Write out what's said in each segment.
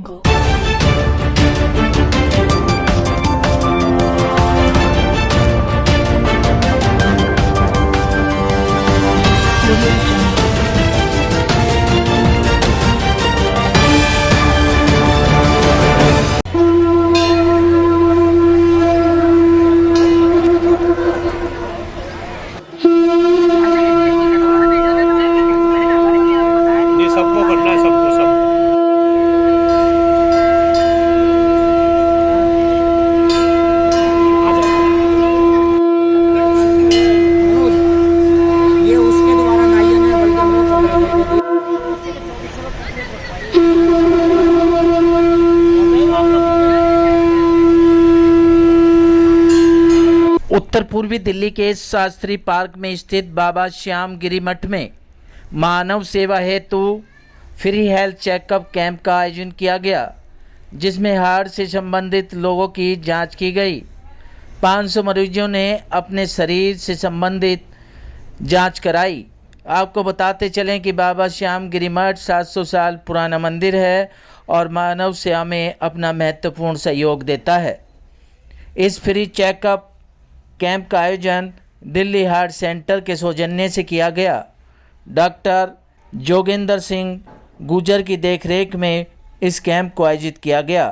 Jungle. ये सबको करना है, सबको सबको। ये उसके द्वारा नहीं है ना, बल्कि हम लोग उत्तर पूर्वी दिल्ली के शास्त्री पार्क में स्थित बाबा श्याम गिरी मठ में मानव सेवा हेतु फ्री हेल्थ चेकअप कैंप का आयोजन किया गया, जिसमें हार्ट से संबंधित लोगों की जांच की गई। 500 मरीजों ने अपने शरीर से संबंधित जांच कराई। आपको बताते चलें कि बाबा श्याम गिरी मठ 700 साल पुराना मंदिर है और मानव सेवा में अपना महत्वपूर्ण सहयोग देता है। इस फ्री चेकअप कैंप का आयोजन दिल्ली हार्ट सेंटर के सौजन्य से किया गया। डॉक्टर जोगेंद्र सिंह गुजर की देखरेख में इस कैंप को आयोजित किया गया।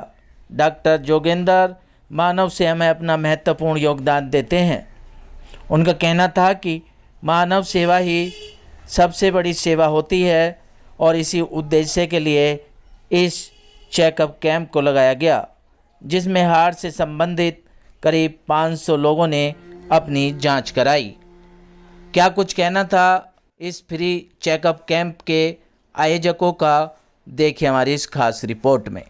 डॉक्टर जोगेंद्र मानव सेवा में अपना महत्वपूर्ण योगदान देते हैं। उनका कहना था कि मानव सेवा ही सबसे बड़ी सेवा होती है और इसी उद्देश्य के लिए इस चेकअप कैंप को लगाया गया, जिसमें हार्ट से संबंधित करीब 500 लोगों ने अपनी जांच कराई। क्या कुछ कहना था इस फ्री चेकअप कैंप के आयोजकों का, देखिए हमारी इस खास रिपोर्ट में।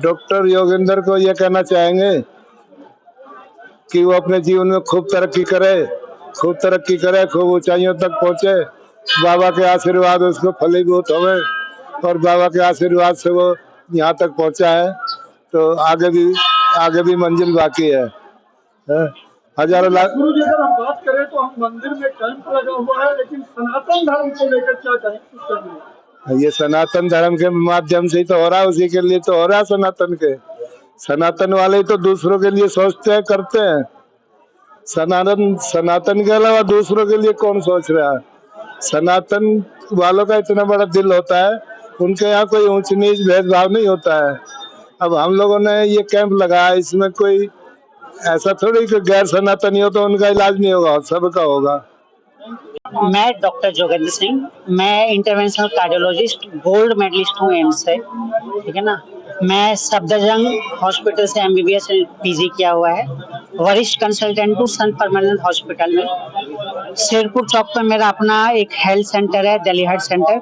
डॉक्टर योगेंद्र को ये कहना चाहेंगे कि वो अपने जीवन में खूब तरक्की करे, खूब ऊंचाइयों तक पहुंचे। बाबा के आशीर्वाद उसको फलीभूत होवे और बाबा के आशीर्वाद से वो यहाँ तक पहुंचा है, तो आगे भी मंजिल बाकी है। हजारों लाख। गुरु जी, अगर हम बात करें तो हम मंदिर में कैंप लगा हुआ है, लेकिन सनातन धर्म को लेकर क्या करें? ये सनातन धर्म के माध्यम से ही तो हो रहा है, उसी के लिए तो हो रहा है। सनातन वाले ही तो दूसरों के लिए सोचते हैं, करते हैं। सनातन के अलावा दूसरों के लिए कौन सोच रहा है? सनातन वालों का इतना बड़ा दिल होता है, उनके यहाँ कोई ऊंच नीच भेदभाव नहीं होता है। अब हम लोगों ने ये कैंप लगाया, इसमें कोई ऐसा थोड़ी कि गैर सनातनी हो तो उनका इलाज नहीं होगा, सबका होगा। मैं डॉक्टर जोगेंद्र सिंह, मैं इंटरवेंशनल कार्डियोलॉजिस्ट, गोल्ड मेडलिस्ट हूँ एम्स से, ठीक है ना। मैं सफदरजंग हॉस्पिटल से MBBS PG किया हुआ है। वरिष्ठ कंसल्टेंट हूँ सन परमानेंट हॉस्पिटल में। शेरपुर चौक पर मेरा अपना एक हेल्थ सेंटर है, दिल्ली हार्ट सेंटर।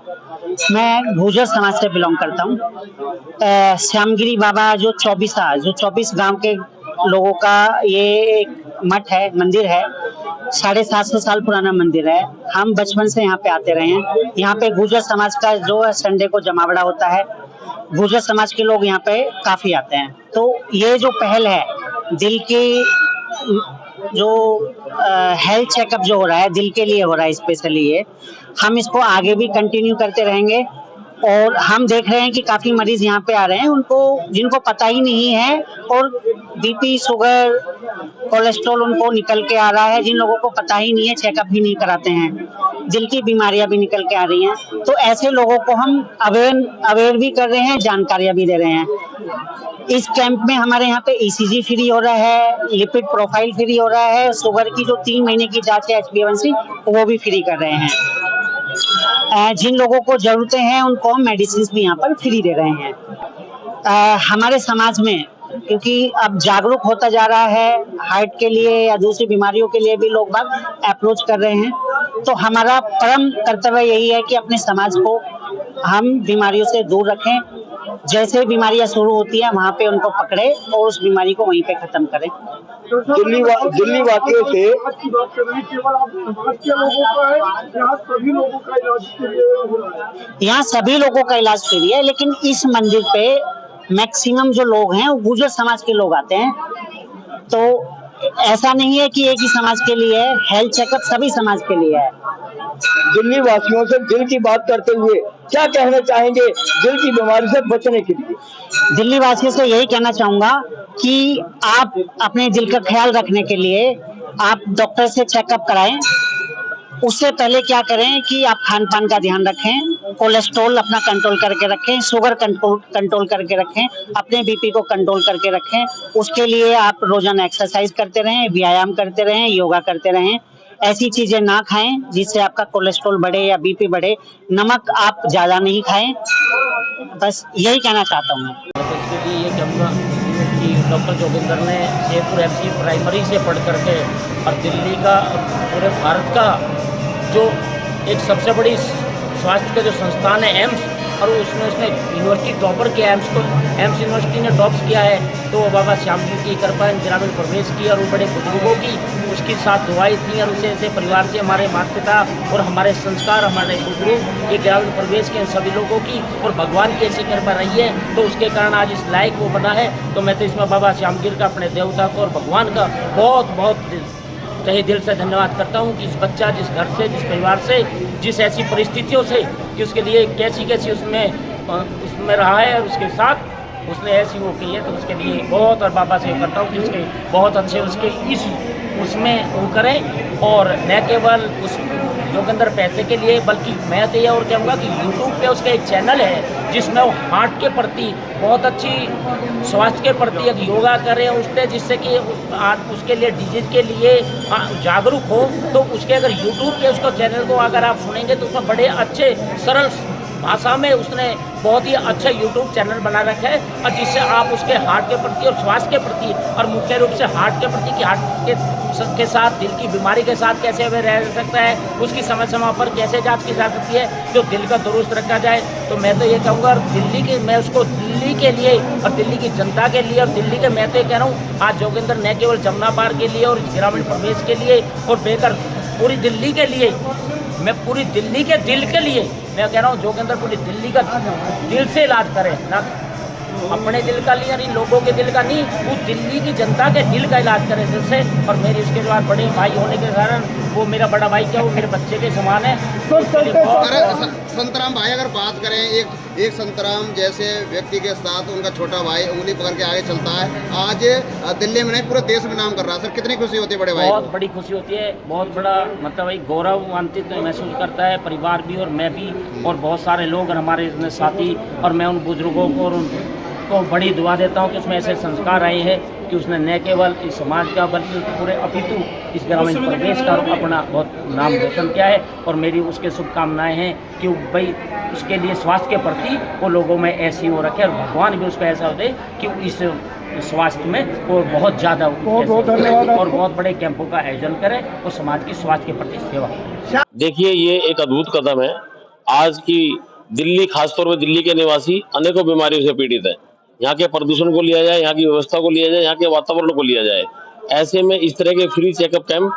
मैं गुर्जर समाज से बिलोंग करता हूँ। श्यामगिरी बाबा जो 24 गांव के लोगों का ये एक मठ है, मंदिर है। 750 साल पुराना मंदिर है। हम बचपन से यहाँ पे आते रहे हैं। यहाँ पे गुर्जर समाज का जो संडे को जमावड़ा होता है, गुर्जर समाज के लोग यहाँ पे काफी आते हैं। तो ये जो पहल है, दिल की जो हेल्थ चेकअप जो हो रहा है, दिल के लिए हो रहा है स्पेशली, ये हम इसको आगे भी कंटिन्यू करते रहेंगे। और हम देख रहे हैं कि काफी मरीज यहाँ पे आ रहे हैं, जिनको पता ही नहीं है, और BP, शुगर, कोलेस्ट्रॉल उनको निकल के आ रहा है। जिन लोगों को पता ही नहीं है, चेकअप भी नहीं कराते हैं, दिल की बीमारियां भी निकल के आ रही हैं। तो ऐसे लोगों को हम अवेयर भी कर रहे हैं, जानकारियां भी दे रहे हैं। इस कैंप में हमारे यहाँ पे ECG फ्री हो रहा है, लिपिड प्रोफाइल फ्री हो रहा है, शुगर की जो 3 महीने की जांच है HbA1c वो भी फ्री कर रहे हैं। जिन लोगों को जरूरतें हैं उनको हम मेडिसिन भी यहाँ पर फ्री दे रहे हैं। हमारे समाज में क्योंकि अब जागरूक होता जा रहा है, हार्ट के लिए या दूसरी बीमारियों के लिए भी लोग बाग अप्रोच कर रहे हैं, तो हमारा परम कर्तव्य यही है कि अपने समाज को हम बीमारियों से दूर रखें। जैसे बीमारियां शुरू होती है वहाँ पे उनको पकड़े और उस बीमारी को वहीं पे खत्म करें। दिल्ली वासियों से अच्छी बात कर रहे हैं, केवल आप समाज के लोगों का है, यहाँ सभी लोगों का इलाज के लिए हो रहा है। यहाँ सभी लोगों का इलाज फ्री है, लेकिन इस मंदिर पे मैक्सिमम जो लोग हैं वो गुर्जर समाज के लोग आते हैं। तो ऐसा नहीं है कि एक ही समाज के लिए है, हेल्थ चेकअप सभी समाज के लिए है। दिल्ली वासियों से दिल की बात करते हुए क्या कहना चाहेंगे दिल की बीमारी से बचने के लिए? दिल्ली वासियों से यही कहना चाहूंगा कि आप अपने दिल का ख्याल रखने के लिए आप डॉक्टर से चेकअप कराएं। उससे पहले क्या करें कि आप खान पान का ध्यान रखें, कोलेस्ट्रॉल अपना कंट्रोल करके रखें, शुगर कंट्रोल करके रखें, अपने बीपी को कंट्रोल करके रखें। उसके लिए आप रोजाना एक्सरसाइज करते रहें, व्यायाम करते रहें, योगा करते रहें। ऐसी चीजें ना खाएं जिससे आपका कोलेस्ट्रॉल बढ़े या बीपी बढ़े। नमक आप ज्यादा नहीं खाएं। बस यही कहना चाहता हूँ। तो इसके लिए ये कहूँगा कि डॉक्टर जोगिंदर ने शेरपुर एमसी प्राइमरी से पढ़ करके और दिल्ली का पूरे भारत का जो एक सबसे बड़ी स्वास्थ्य का जो संस्थान है एम्स, और उसमें उसने यूनिवर्सिटी टॉपर किया, एम्स यूनिवर्सिटी ने टॉप किया है। तो बाबा श्याम जी की कृपा ग्रामीण प्रवेश की और वो बड़े बुजुर्गों की उसकी साथ दुआएं थी, और उसे ऐसे परिवार से हमारे माता पिता और हमारे संस्कार हमारे बुजुर्ग ये ग्रामीण प्रवेश के सभी लोगों की और भगवान की ऐसी कृपा रही है, तो उसके कारण आज इस लायक वो बना है। तो मैं तो इसमें बाबा श्यामगिर का अपने देवता को और भगवान का बहुत बहुत तहे दिल से धन्यवाद करता हूँ कि इस बच्चा जिस घर से, जिस परिवार से, जिस ऐसी परिस्थितियों से कि उसके लिए कैसी उसमें रहा है और उसके साथ उसने ऐसी वो की है, तो उसके लिए बहुत और बाबा से करता हूँ कि उसके बहुत अच्छे उसके उसमें वो करें, और न केवल उस जोगिंदर पैसे के लिए बल्कि मैं तो ये और कहूँगा कि यूट्यूब पे उसका एक चैनल है जिसमें वो हार्ट के प्रति बहुत अच्छी स्वास्थ्य के प्रति एक योगा करें उससे, जिससे कि उसके लिए डिजीज के लिए जागरूक हो। तो उसके अगर यूट्यूब पे उसको चैनल को अगर आप सुनेंगे तो उसमें बड़े अच्छे सरल भाषा में उसने बहुत ही अच्छा यूट्यूब चैनल बना रखा है, और जिससे आप उसके हार्ट के प्रति और स्वास्थ्य के प्रति और मुख्य रूप से हार्ट के प्रति कि हार्ट के साथ दिल की बीमारी के साथ कैसे वे रह सकता है, उसकी समय समय पर कैसे जांच की जा सकती है, जो दिल का दुरुस्त रखा जाए। तो मैं तो ये कहूँगा मैं उसको दिल्ली के लिए और दिल्ली की जनता के लिए और दिल्ली के मैं तो ये कह रहा हूँ आज जोगिंदर न केवल जमुना पार के लिए और ग्रामीण प्रवेश के लिए और बेहतर पूरी दिल्ली के लिए, मैं पूरी दिल्ली के दिल के लिए मैं कह रहा हूँ जोगिंदर पूरी दिल्ली का दिल से इलाज करे, ना अपने दिल का नहीं, यानी लोगों के दिल का नहीं, वो दिल्ली की जनता के दिल का इलाज करे दिल से। और मेरी उसके बाद बड़े भाई होने के कारण वो मेरा बड़ा भाई क्या वो मेरे बच्चे के समान है। अगर संतराम भाई अगर बात करें एक संतराम जैसे व्यक्ति के साथ उनका छोटा भाई उंगली पकड़ के आगे चलता है, आज दिल्ली में नहीं पूरे देश में नाम कर रहा है। सर कितनी खुशी होती है बड़े भाई? बहुत बड़ी खुशी होती है, बहुत बड़ा मतलब एक गौरवान्वित महसूस करता है परिवार भी और मैं भी और बहुत सारे लोग और हमारे साथी, और मैं उन बुजुर्गों को और उनको बड़ी दुआ देता हूँ कि उसमें ऐसे संस्कार आए हैं कि उसने न केवल इस समाज का बल्कि पूरे अपितु इस ग्रामीण प्रदेश का अपना बहुत नाम रोशन किया है। और मेरी उसके शुभकामनाएं हैं कि भाई उसके लिए स्वास्थ्य के प्रति वो लोगों में ऐसी हो रखे और भगवान भी उसको ऐसा हो दे कि इस स्वास्थ्य में वो बहुत ज़्यादा बहुत धन्यवाद और बहुत बड़े कैंपों का आयोजन करें और समाज की स्वास्थ्य के प्रति सेवा। देखिए ये एक अद्भुत कदम है। आज की दिल्ली, खासतौर पर दिल्ली के निवासी अनेकों बीमारियों से पीड़ित है। यहाँ के प्रदूषण को लिया जाए, यहाँ की व्यवस्था को लिया जाए, यहाँ के वातावरण को लिया जाए, ऐसे में इस तरह के फ्री चेकअप कैंप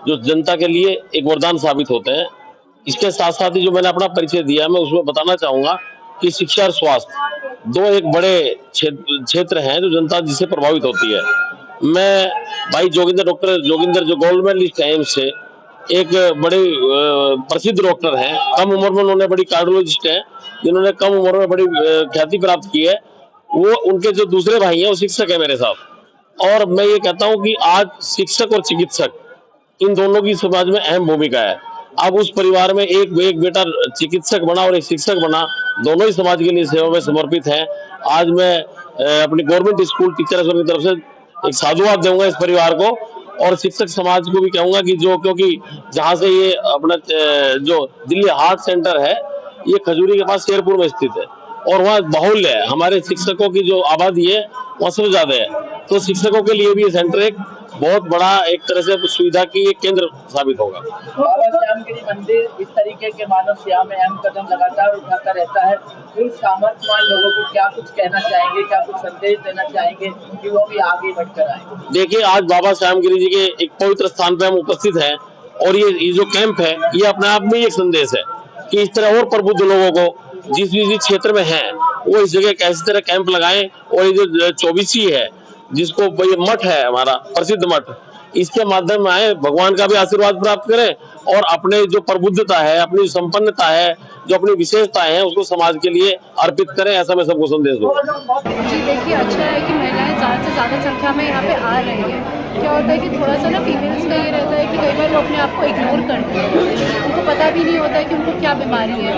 जो जनता के लिए एक वरदान साबित होते हैं। इसके साथ साथ ही जो मैंने अपना परिचय दिया, मैं उसमें बताना चाहूंगा कि शिक्षा और स्वास्थ्य दो एक बड़े क्षेत्र हैं जो जनता जिससे प्रभावित होती है। मैं भाई डॉक्टर जोगिंदर जो गोल्ड मेडलिस्ट है एम्स से, एक बड़े प्रसिद्ध डॉक्टर हैं, कम उम्र में उन्होंने बड़ी कार्डियोलॉजिस्ट हैं जिन्होंने कम उम्र में बड़ी ख्याति प्राप्त की है। वो उनके जो दूसरे भाई हैं वो शिक्षक है मेरे साथ। और मैं ये कहता हूँ कि आज शिक्षक और चिकित्सक इन दोनों की समाज में अहम भूमिका है। अब उस परिवार में एक बेटा चिकित्सक बना और एक शिक्षक बना, दोनों ही समाज के लिए सेवा में समर्पित हैं। आज मैं अपनी गवर्नमेंट स्कूल टीचर एसोसिएशन की तरफ से एक साधुवाद दूंगा इस परिवार को, और शिक्षक समाज को भी कहूंगा कि जो क्योंकि जहाँ से ये अपना जो दिल्ली हार्ट सेंटर है ये खजूरी के पास शेरपुर में स्थित है और वहाँ बाहुल्य है, हमारे शिक्षकों की जो आबादी है वहाँ सबसे ज्यादा है, तो शिक्षकों के लिए भी ये सेंटर एक बहुत बड़ा एक तरह से सुविधा की एक केंद्र साबित होगा। बाबा श्यामगिरी मंदिर इस तरीके के मानव सेवा में अहम कदम लगातार उठाता रहता है। उन सामर्थ्यवान लोगों को क्या कुछ कहना चाहेंगे, क्या कुछ संदेश देना चाहेंगे कि वो भी आगे बढ़कर आए? देखिए आज बाबा श्यामगिरी जी के एक पवित्र स्थान पर हम उपस्थित हैं और ये जो कैंप है ये अपने आप में एक संदेश है कि इस तरह और प्रबुद्ध लोगों को जिस भी क्षेत्र में है वो इस जगह कैसी तरह कैंप लगाएं। और ये जो 24 है जिसको ये मठ है हमारा प्रसिद्ध मठ, इसके माध्यम में आए, भगवान का भी आशीर्वाद प्राप्त करें और अपने जो प्रबुद्धता है, अपनी संपन्नता है, जो अपनी विशेषताएं हैं, उसको समाज के लिए अर्पित करें। ऐसा मैं सबको संदेश दूंगा। जी देखिए, अच्छा है कि महिलाएं ज़्यादा से ज़्यादा संख्या में यहाँ पे आ रही हैं। क्या होता है कि थोड़ा सा ना फीमेल्स का ये रहता है कि कई बार वो अपने आप को इग्नोर करते हैं, उनको पता भी नहीं होता है कि उनको क्या बीमारी है।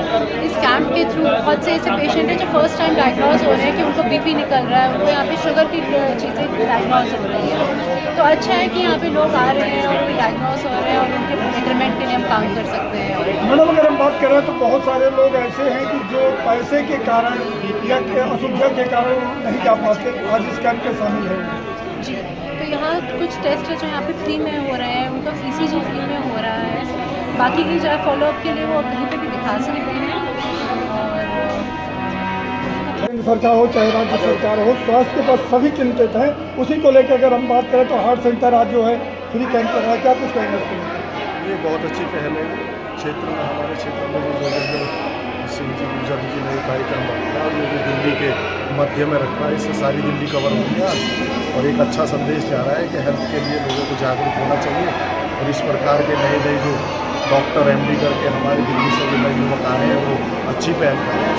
इस कैंप के थ्रू बहुत से ऐसे पेशेंट हैं जो फर्स्ट टाइम डायग्नोज हो रहे हैं कि उनको बीपी निकल रहा है, उनको यहाँ पे शुगर की चीज़ें डायग्नोज हो रही है। तो अच्छा है कि यहाँ पे लोग आ रहे हैं और डायग्नोज हो रहे हैं और उनके बेटरमेंट के लिए हम काम कर सकते हैं। मैडम, अगर हम बात करें तो बहुत सारे लोग ऐसे हैं कि जो पैसे के कारण या असुविधा के कारण नहीं जा पाते, आज इस कैंप के शामिल है। जी, तो यहाँ कुछ टेस्ट जो यहाँ पे फ्री में हो रहे हैं, उनका ECG फ्री में हो रहा है। बाकी की जो फॉलोअप के लिए वो कहीं पे भी दिखा सकते हैं। केंद्र सरकार हो चाहे राज्य सरकार हो, स्वास्थ्य पर सभी चिंतित हैं। उसी को लेकर अगर हम बात करें तो हार्ट सेंटर आज जो है फ्री कैंप कर रहा है, क्या कुछ कहेंगे इसके लिए? ये बहुत अच्छी पहल है। क्षेत्र में, हमारे क्षेत्र में जो ऊर्जा की नई कार्यक्रम रखा है और ये दिल्ली के मध्य में रखा है, इससे सारी दिल्ली कवर हो गया और एक अच्छा संदेश जा रहा है कि हेल्थ के लिए लोगों को जागरूक होना चाहिए। और इस प्रकार के नए नए जो डॉक्टर MD करके हमारे दिल्ली से जो नए युवक आ रहे हैं, वो अच्छी पहल कर रहे हैं।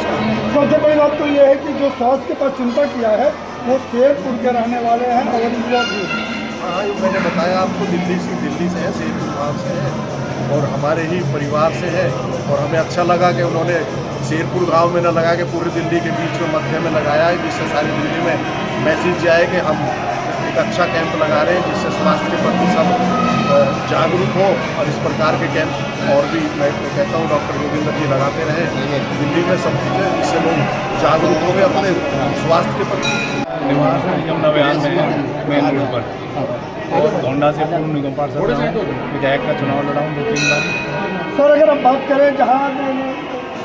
सबसे बड़ी बात तो ये है कि जो स्वास्थ्य पर चिंता किया है वो शेरपुर के रहने वाले हैं और युवक भी। हाँ, ये मैंने बताया आपको, दिल्ली से है, शेरपुर गाँव से है और हमारे ही परिवार से है। और हमें अच्छा लगा कि उन्होंने शेरपुर गांव में न लगा के पूरी दिल्ली के बीच में मध्य में लगाया है, जिससे सारी दिल्ली में मैसेज जाए कि हम एक अच्छा कैंप लगा रहे हैं, जिससे स्वास्थ्य के प्रति सब जागरूक हो। और इस प्रकार के कैंप और भी मैं कहता हूँ डॉक्टर जोगिंदर जी लगाते रहे दिल्ली में सब चीज़ें, जिससे लोग जागरूक हो गए अपने स्वास्थ्य के प्रति। निवास यमुना विहार में मेन रोड पर और गोंडा से पूर्व निगम पार्षद विधायक का चुनाव लड़ा हूँ 2-3 बार। सर, अगर हम बात करें जहाँ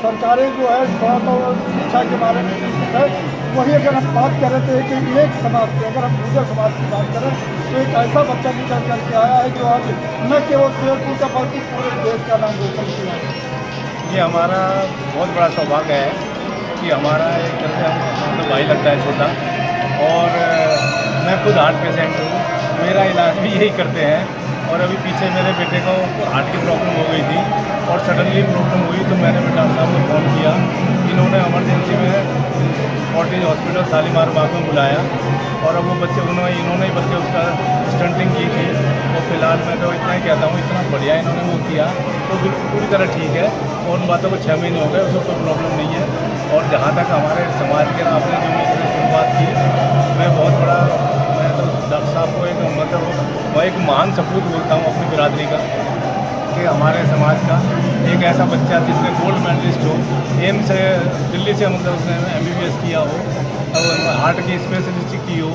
सरकारें जो है स्वास्थ्य और शिक्षा के बारे में चिंतित है, वही अगर हम बात करें तो एक समाज से, अगर हम गुर्जर समाज की बात करें तो एक ऐसा बच्चा निकल करके आया है जो आज न केवल शेरपुर का बल्कि पूरे देश का नाम रोशन किया है। ये हमारा बहुत बड़ा सौभाग्य है कि हमारा एक तरह से हम भाई लगता है छोटा, और मैं खुद हार्ट पेशेंट हूँ, मेरा इलाज भी यही करते हैं। और अभी पीछे मेरे बेटे को हार्ट की प्रॉब्लम हो गई थी और सडनली प्रॉब्लम हुई तो मैंने डॉक्टर साहब को फ़ोन किया। इन्होंने इमरजेंसी में फोर्टिज हॉस्पिटल शालीमार बाग में बुलाया और अब वो बच्चे इन्होंने ही बल्कि उसका स्टंटिंग की थी। और फिलहाल मैं तो इतना ही कहता हूँ, इतना बढ़िया इन्होंने वो किया तो बिल्कुल पूरी तरह ठीक है। और उन बातों को 6 महीने हो गए, उसको कोई प्रॉब्लम नहीं है। और जहाँ तक हमारे समाज के आपने जो मेरी शुरुआत की, मैं बहुत बड़ा, मैं तो डॉक्टर साहब को एक मतलब मैं एक महान सपूत बोलता हूँ अपनी बिरादरी का, कि हमारे समाज का एक ऐसा बच्चा जिसने गोल्ड मेडलिस्ट हो, एम्स से दिल्ली से मतलब उसने MBBS किया हो और हार्ट की स्पेशलिस्ट की हो,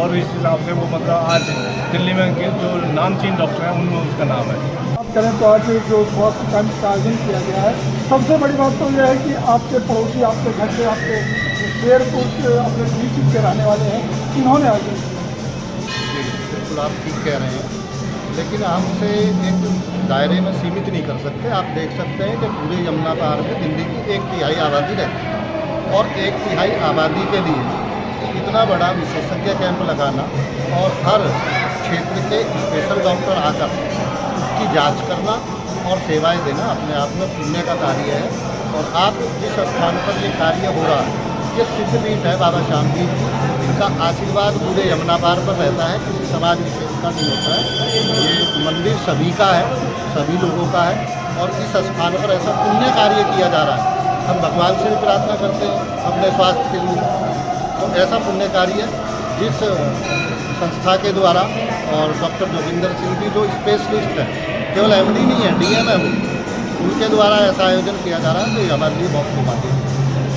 और इस हिसाब से वो मतलब आज दिल्ली में जो नामचीन डॉक्टर हैं उनमें उसका नाम है। बात करें तो आज जो स्वास्थ्य कैंप का आयोजन किया गया है, सबसे बड़ी बात तो यह है कि आपके पड़ोसी, आपके घर से, आपके शेरपुर के अपने डिस्ट्रिक्ट के रहने वाले हैं, इन्होंने आयोजन किया। बिल्कुल आप ठीक कह रहे हैं, लेकिन हमसे एक दायरे में सीमित नहीं कर सकते। आप देख सकते हैं कि पूरे यमुना पार में दिल्ली की 1/3 आबादी रहती है और 1/3 आबादी के लिए इतना बड़ा विशेषज्ञ कैंप लगाना और हर क्षेत्र के स्पेशल डॉक्टर आकर उसकी जांच करना और सेवाएं देना अपने आप में पुण्य का कार्य है। और आप जिस स्थान पर ये कार्य हो रहा है, ये सिद्धपीठ है बाबा श्यामदेव जी, इनका आशीर्वाद पूरे यमुना पार पर रहता है, किसी समाज विशेष का नहीं होता है। ये मंदिर सभी का है, सभी लोगों का है और इस स्थान पर ऐसा पुण्य कार्य किया जा रहा है। हम भगवान से भी प्रार्थना करते हैं अपने स्वास्थ्य के लिए, तो ऐसा पुण्य कार्य जिस संस्था के द्वारा और डॉक्टर जोगिंदर सिंह जी जो स्पेशलिस्ट हैं, केवल MD नहीं है, DM है, उनके द्वारा ऐसा आयोजन किया जा रहा है, तो ये हमारे लिए बहुत सौभाग्य है।